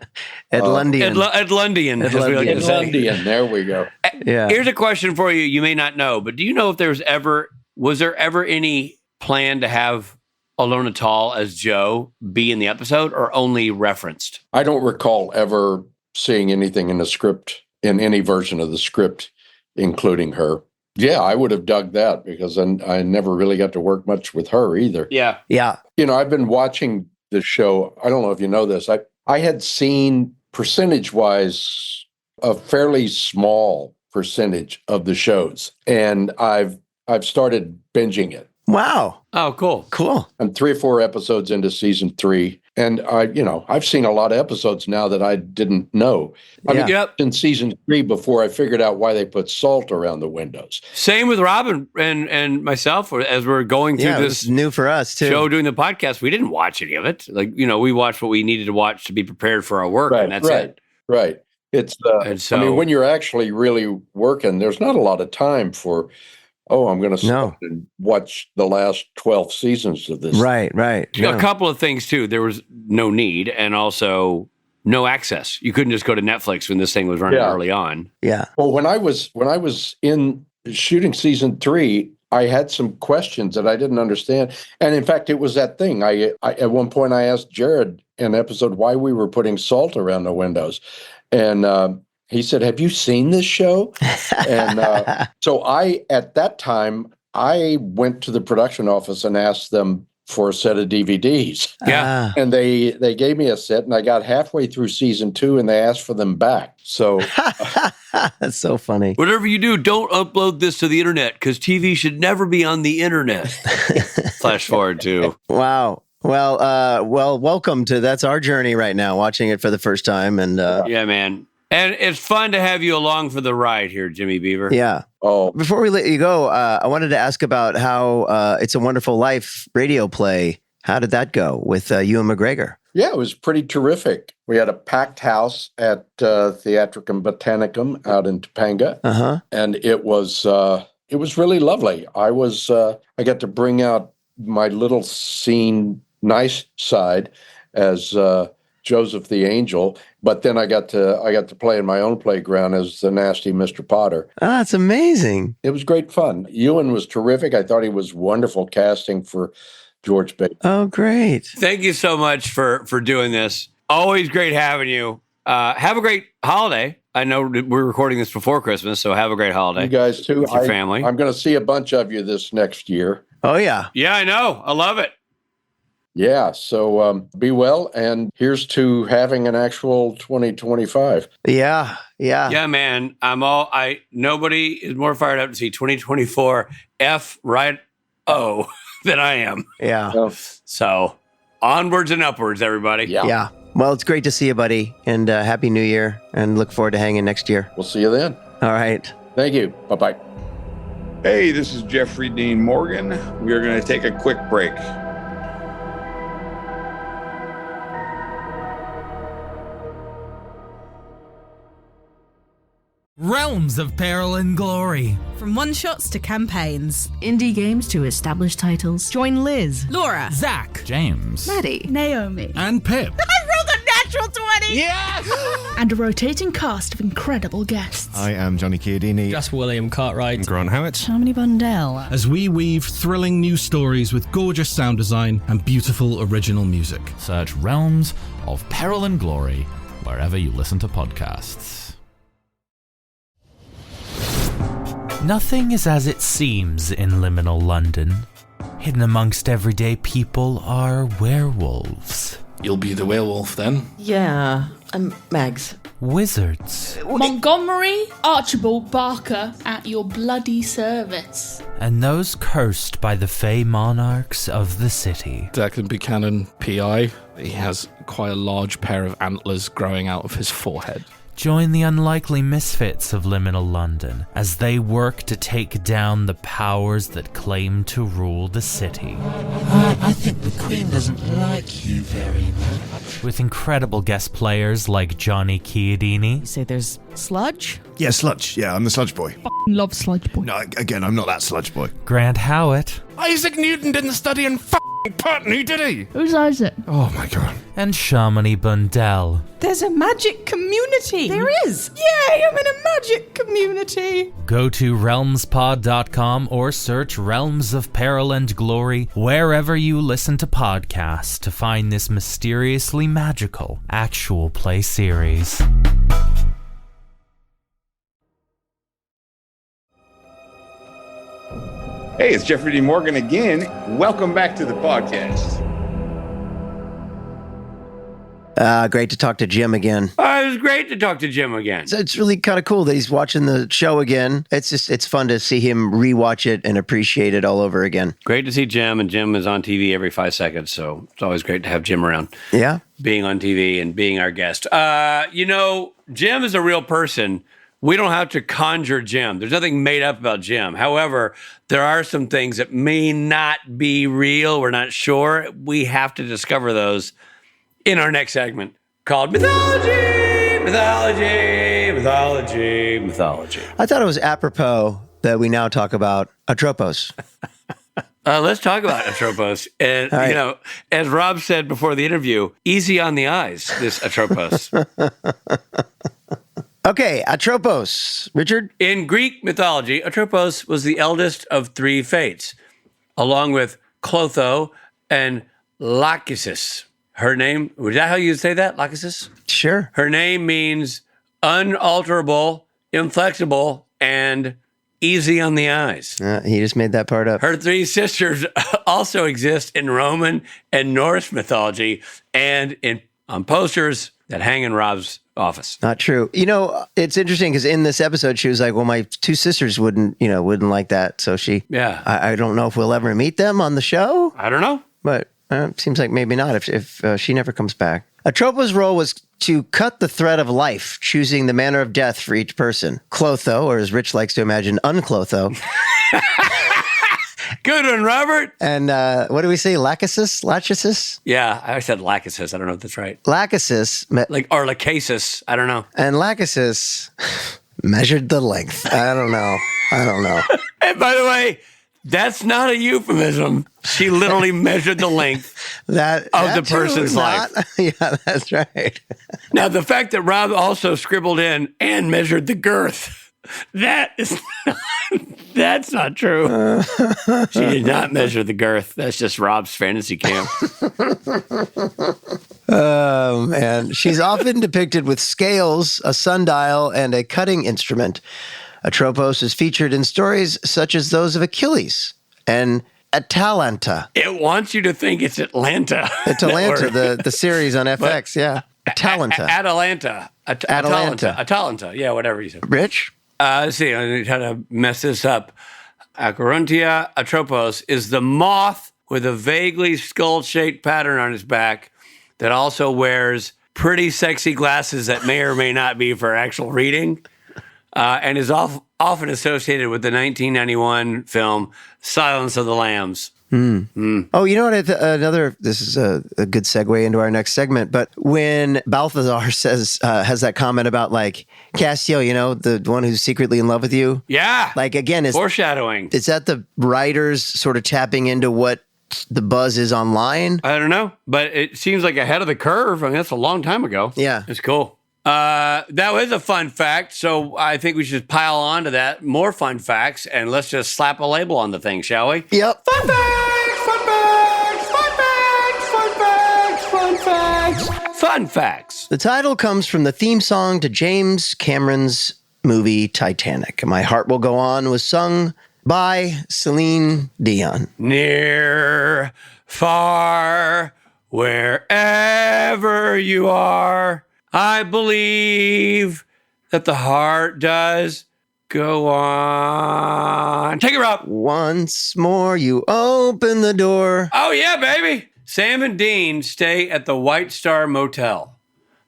Edlundian. Edlundian, as we like to say. Edlundian, there we go. Yeah. Here's a question for you. You may not know, but do you know if was there ever any plan to have Alona Tall as Joe be in the episode, or only referenced? I don't recall ever seeing anything in the script, in any version of the script, including her. Yeah, I would have dug that, because I never really got to work much with her either. Yeah. Yeah. You know, I've been watching the show. I don't know if you know this. I had seen, percentage-wise, a fairly small percentage of the shows, and I've started binging it. Wow. Oh, cool. Cool. I'm 3 or 4 episodes into season 3, and I've seen a lot of episodes now that I didn't know. I mean, in season 3 before I figured out why they put salt around the windows. Same with Rob and myself, as we're going through this. It was new for us too. Show doing the podcast. We didn't watch any of it. Like, we watched what we needed to watch to be prepared for our work, and that's it. Right. It's I mean, when you're actually really working, there's not a lot of time for, I'm going to sit and watch the last 12 seasons of this. Right. A couple of things, too. There was no need, and also no access. You couldn't just go to Netflix when this thing was running early on. Yeah. Well, when I was in shooting season 3, I had some questions that I didn't understand. And in fact, it was that thing. I at one point, I asked Jared in an episode why we were putting salt around the windows. And he said, "Have you seen this show?" And so at that time, I went to the production office and asked them for a set of DVDs. Yeah. And they gave me a set, and I got halfway through season 2, and they asked for them back. So that's so funny. Whatever you do, don't upload this to the internet, because TV should never be on the internet. Flash forward to. Wow. Well, welcome to that's our journey right now, watching it for the first time. And yeah, man. And it's fun to have you along for the ride here, Jimmy Beaver. Yeah. Oh, before we let you go, I wanted to ask about how It's a Wonderful Life radio play. How did that go with Ewan McGregor? Yeah, it was pretty terrific. We had a packed house at Theatricum Botanicum out in Topanga, and it was really lovely. I got to bring out my little scene nice side as Joseph the Angel, but then I got to play in my own playground as the nasty Mr. Potter. Oh, that's amazing. It was great fun. Ewan was terrific. I thought he was wonderful casting for George Bailey. Oh, great. Thank you so much for doing this. Always great having you. Have a great holiday. I know we're recording this before Christmas, so have a great holiday. You guys too. With your family. I'm going to see a bunch of you this next year. Oh, yeah. Yeah, I know. I love it. Yeah, so be well, and here's to having an actual 2025. Yeah. Yeah, man. Nobody is more fired up to see 2024 than I am. Yeah. So onwards and upwards, everybody. Yeah. Well, it's great to see you, buddy, and Happy New Year, and look forward to hanging next year. We'll see you then. All right. Thank you. Bye-bye. Hey, this is Jeffrey Dean Morgan. We are going to take a quick break. Realms of peril and glory. From one-shots to campaigns. Indie games to established titles. Join Liz, Laura, Zach, James, Maddie, Naomi, and Pip. I rolled a natural 20! Yes! and a rotating cast of incredible guests. I am Johnny Chiodini. Just William Cartwright. And Grant Howitt. Shamini Bundell. As we weave thrilling new stories with gorgeous sound design and beautiful original music. Search Realms of Peril and Glory wherever you listen to podcasts. Nothing is as it seems in liminal London. Hidden amongst everyday people are werewolves. You'll be the werewolf then? Yeah, I'm Mags. Wizards. Montgomery Archibald Barker at your bloody service. And those cursed by the Fey monarchs of the city. Declan Buchanan, PI. He has quite a large pair of antlers growing out of his forehead. Join the unlikely misfits of liminal London as they work to take down the powers that claim to rule the city. I think the Queen doesn't like you very much. With incredible guest players like Johnny Chiodini. You say there's Sludge? Yeah, Sludge. Yeah, I'm the Sludge boy. Love Sludge boy. No, again, I'm not that Sludge boy. Grant Howitt. Isaac Newton didn't study in Putney, did he? Who's Isaac? Oh my god. And Shamini Bundell. There's a magic community. There is. Yay, I'm in a magic community. Go to realmspod.com or search Realms of Peril and Glory wherever you listen to podcasts to find this mysteriously magical actual play series. Hey, it's Jeffrey D. Morgan again. Welcome back to the podcast. Great to talk to Jim again. It was great to talk to Jim again. So it's really kind of cool that he's watching the show again. It's fun to see him rewatch it and appreciate it all over again. Great to see Jim, and Jim is on TV every 5 seconds, so it's always great to have Jim around. Yeah. Being on TV and being our guest. Jim is a real person. We don't have to conjure Jim. There's nothing made up about Jim. However, there are some things that may not be real. We're not sure. We have to discover those in our next segment called Mythology, Mythology, Mythology, Mythology. I thought it was apropos that we now talk about Atropos. Let's talk about Atropos. And, right. As Rob said before the interview, easy on the eyes, this Atropos. Okay, Atropos. Richard? In Greek mythology, Atropos was the eldest of three fates, along with Clotho and Lachesis. Her name, was that how you say that, Lachesis? Sure. Her name means unalterable, inflexible, and easy on the eyes. He just made that part up. Her three sisters also exist in Roman and Norse mythology and on posters that hang in Rob's office. Not true. It's interesting because in this episode, she was like, well, my two sisters wouldn't like that. So yeah. I don't know if we'll ever meet them on the show. I don't know. But it seems like maybe not if she never comes back. Atropos' role was to cut the thread of life, choosing the manner of death for each person. Clotho, or as Rich likes to imagine, unclotho. Good one, Robert. And what do we say? Lachesis? Yeah, I said Lachesis. I don't know if that's right. Lachesis. Or Lachesis. I don't know. And Lachesis measured the length. I don't know. And by the way, that's not a euphemism. She literally measured the length of the person's life. Yeah, that's right. Now, the fact that Rob also scribbled in and measured the girth, that's not true. She did not measure the girth. That's just Rob's fantasy camp. Oh, man. She's often depicted with scales, a sundial, and a cutting instrument. Atropos is featured in stories such as those of Achilles and Atalanta. It wants you to think it's Atlanta. Atalanta, the series on FX, yeah. Atalanta. Atalanta. Yeah, whatever you said. Rich? Let's see, I'm going to try to mess this up. Acherontia atropos is the moth with a vaguely skull-shaped pattern on its back that also wears pretty sexy glasses that may or may not be for actual reading. And is often associated with the 1991 film Silence of the Lambs. Oh, you know what? This is a good segue into our next segment. But when Balthazar has that comment about like Castiel, the one who's secretly in love with you. Yeah. Like again, is foreshadowing. Is that the writers sort of tapping into what the buzz is online? I don't know, but it seems like ahead of the curve. I mean, that's a long time ago. Yeah, it's cool. That was a fun fact, so I think we should pile on to that. More fun facts, and let's just slap a label on the thing, shall we? Yep. Fun facts, fun facts, fun facts, fun facts, fun facts, fun facts. The title comes from the theme song to James Cameron's movie Titanic. My Heart Will Go On was sung by Celine Dion. Near, far, wherever wherever you are, I believe that the heart does go on. Take it, Rob. Once more, you open the door. Oh, yeah, baby. Sam and Dean stay at the White Star Motel.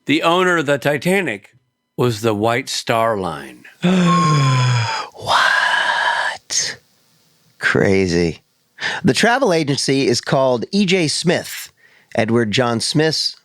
The owner of the Titanic was the White Star Line. What? Crazy. The travel agency is called E.J. Smith. Edward John Smith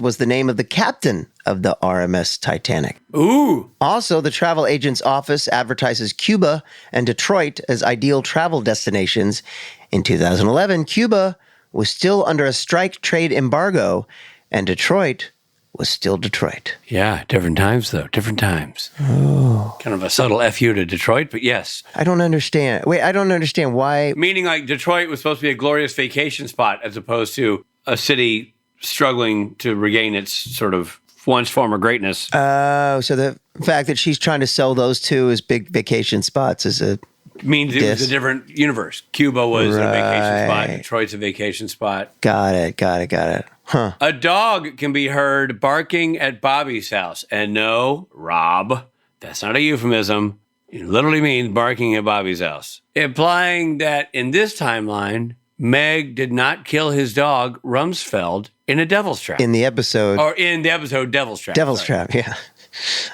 was the name of the captain of the RMS Titanic. Ooh. Also, the travel agent's office advertises Cuba and Detroit as ideal travel destinations. In 2011, Cuba was still under a strike trade embargo, and Detroit was still Detroit. Yeah, different times, though. Different times. Oh. Kind of a subtle FU to Detroit, but yes. I don't understand. Wait, I don't understand why. Meaning like Detroit was supposed to be a glorious vacation spot as opposed to a city struggling to regain its sort of once former greatness. Oh, so the fact that she's trying to sell those two as big vacation spots is a means it was a different universe. Cuba was a vacation spot. Detroit's a vacation spot. Got it. Huh. A dog can be heard barking at Bobby's house. And no, Rob, that's not a euphemism. It literally means barking at Bobby's house. Implying that in this timeline, Meg did not kill his dog, Rumsfeld, in a devil's trap. In the episode. Or in the episode Devil's Trap. Devil's Trap, yeah.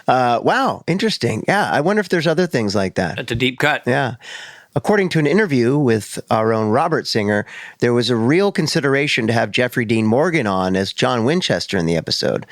Wow, interesting. Yeah, I wonder if there's other things like that. That's a deep cut. Yeah. According to an interview with our own Robert Singer, there was a real consideration to have Jeffrey Dean Morgan on as John Winchester in the episode.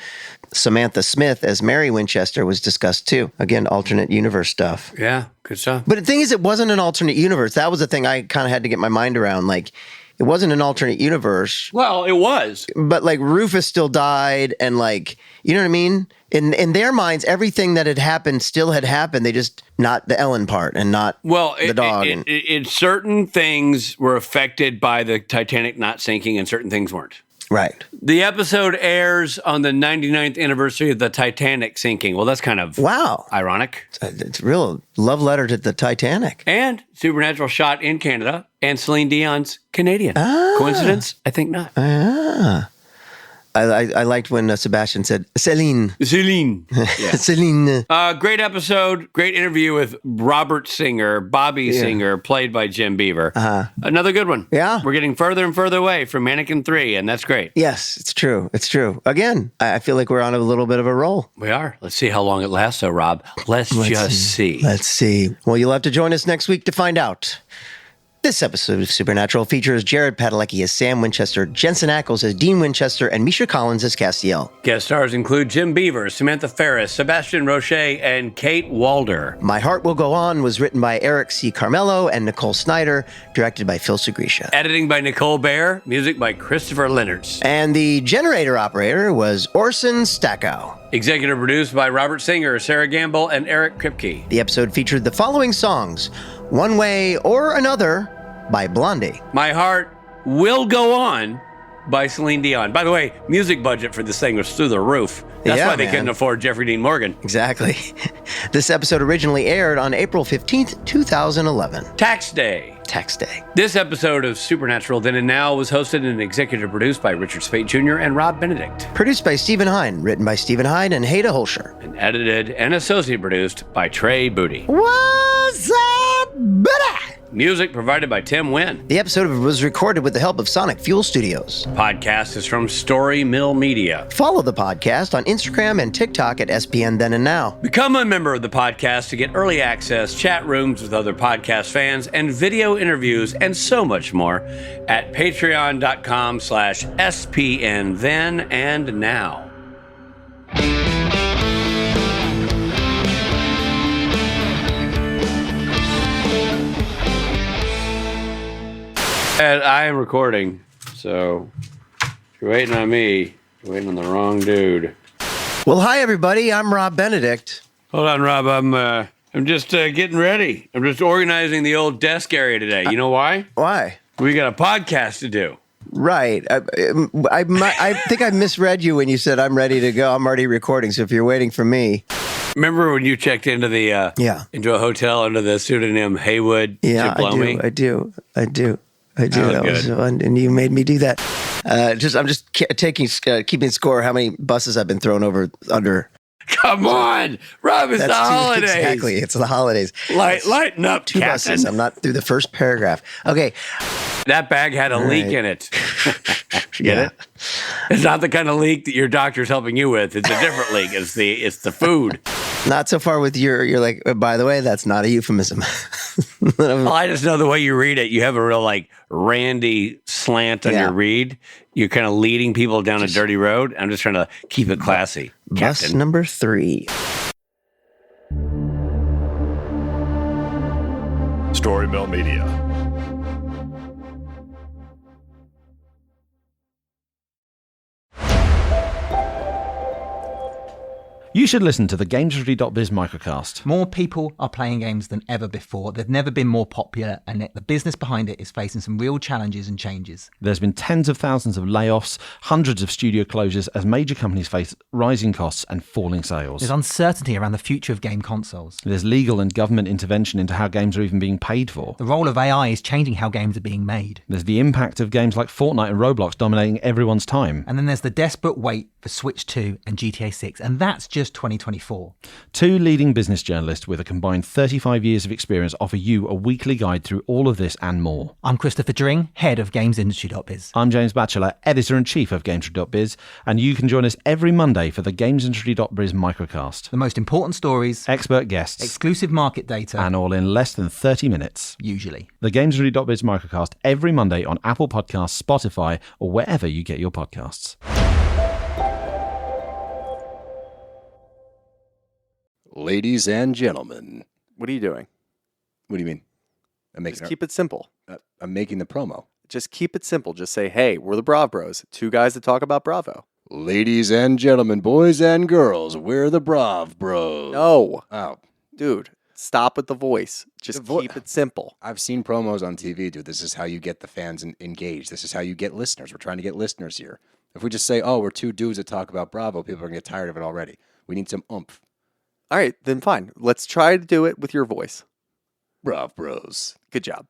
Samantha Smith as Mary Winchester was discussed too. Again, alternate universe stuff. Yeah, good stuff. But the thing is, it wasn't an alternate universe. That was the thing I kind of had to get my mind around. Like, it wasn't an alternate universe. Well, it was. But like Rufus still died and like, you know what I mean? In their minds, everything that had happened still had happened. They just, not the Ellen part and not the dog. Certain things were affected by the Titanic not sinking and certain things weren't. Right. The episode airs on the 99th anniversary of the Titanic sinking. Well, that's kind of ironic. It's a real love letter to the Titanic. And Supernatural shot in Canada and Celine Dion's Canadian. Coincidence? I think not. I liked when Sebastian said, Celine. Celine. Yeah. Celine. Great episode. Great interview with Robert Singer, Bobby Singer, played by Jim Beaver. Another good one. Yeah. We're getting further and further away from Mannequin 3, and that's great. Yes, it's true. It's true. Again, I feel like we're on a little bit of a roll. We are. Let's see how long it lasts, though, Rob. Let's just see. Let's see. Well, you'll have to join us next week to find out. This episode of Supernatural features Jared Padalecki as Sam Winchester, Jensen Ackles as Dean Winchester, and Misha Collins as Castiel. Guest stars include Jim Beaver, Samantha Ferris, Sebastian Roche, and Kate Walder. My Heart Will Go On was written by Eric C. Carmelo and Nicole Snyder, directed by Phil Segrisha. Editing by Nicole Baer, music by Christopher Leonards. And the generator operator was Orson Stackow. Executive produced by Robert Singer, Sarah Gamble, and Eric Kripke. The episode featured the following songs: One Way or Another by Blondie. My Heart Will Go On by Celine Dion. By the way, music budget for this thing was through the roof. That's why they couldn't afford Jeffrey Dean Morgan. Exactly. This episode originally aired on April 15th, 2011. Tax Day. This episode of Supernatural Then and Now was hosted and executive produced by Richard Speight Jr. and Rob Benedict. Produced by Stephen Hine, written by Stephen Hine and Haida Holscher. And edited and associate produced by Trey Booty. What's up, buddy? Music provided by Tim Wynn. The episode was recorded with the help of Sonic Fuel Studios. Podcast is from Story Mill Media. Follow the podcast on Instagram and TikTok at SPN Then and Now. Become a member of the podcast to get early access, chat rooms with other podcast fans, and video interviews, and so much more at patreon.com/SPN Then and Now. And I am recording, so if you're waiting on me, you're waiting on the wrong dude. Well, hi everybody. I'm Rob Benedict. Hold on, Rob. I'm just getting ready. I'm just organizing the old desk area today. You know why? Why? We got a podcast to do. Right. I think I misread you when you said I'm ready to go. I'm already recording. So if you're waiting for me. Remember when you checked into the into a hotel under the pseudonym Haywood? Yeah, I do. I do. That was That was good. fun, and you made me do that. I'm just keeping score how many buses I've been thrown over under. Come on, Rob, it's the holidays. Exactly, it's the holidays. Lighten up, Two Captain. buses. I'm not through the first paragraph. Okay. That bag had a leak in it. Get it? It's not the kind of leak that your doctor's helping you with. It's a different leak. It's the food. Not so far with you're like, by the way, that's not a euphemism. Well, I just know the way you read it. You have a real like Randy slant on your read. You're kind of leading people down a dirty road. I'm just trying to keep it classy. Bus Captain. number 3. Storymill Media. You should listen to the GamesIndustry.biz microcast. More people are playing games than ever before. They've never been more popular, and yet the business behind it is facing some real challenges and changes. There's been tens of thousands of layoffs, hundreds of studio closures as major companies face rising costs and falling sales. There's uncertainty around the future of game consoles. There's legal and government intervention into how games are even being paid for. The role of AI is changing how games are being made. There's the impact of games like Fortnite and Roblox dominating everyone's time. And then there's the desperate wait for Switch 2 and GTA 6, and that's just 2024. Two leading business journalists with a combined 35 years of experience offer you a weekly guide through all of this and more. I'm Christopher Dring, head of GamesIndustry.biz. I'm James Batchelor, editor-in-chief of GamesIndustry.biz, and you can join us every Monday for the GamesIndustry.biz microcast. The most important stories, expert guests, exclusive market data, and all in less than 30 minutes. Usually. The GamesIndustry.biz microcast every Monday on Apple Podcasts, Spotify, or wherever you get your podcasts. Ladies and gentlemen. What are you doing? What do you mean? I'm making Just keep it simple. I'm making the promo. Just keep it simple. Just say, hey, we're the Brav Bros. 2 guys that talk about Bravo. Ladies and gentlemen, boys and girls, we're the Brav Bros. No. Oh. Dude, stop with the voice. Just keep it simple. I've seen promos on TV, dude. This is how you get the fans engaged. This is how you get listeners. We're trying to get listeners here. If we just say, oh, we're 2 dudes that talk about Bravo, people are going to get tired of it already. We need some oomph. All right, then fine. Let's try to do it with your voice. Brav Bros. Good job.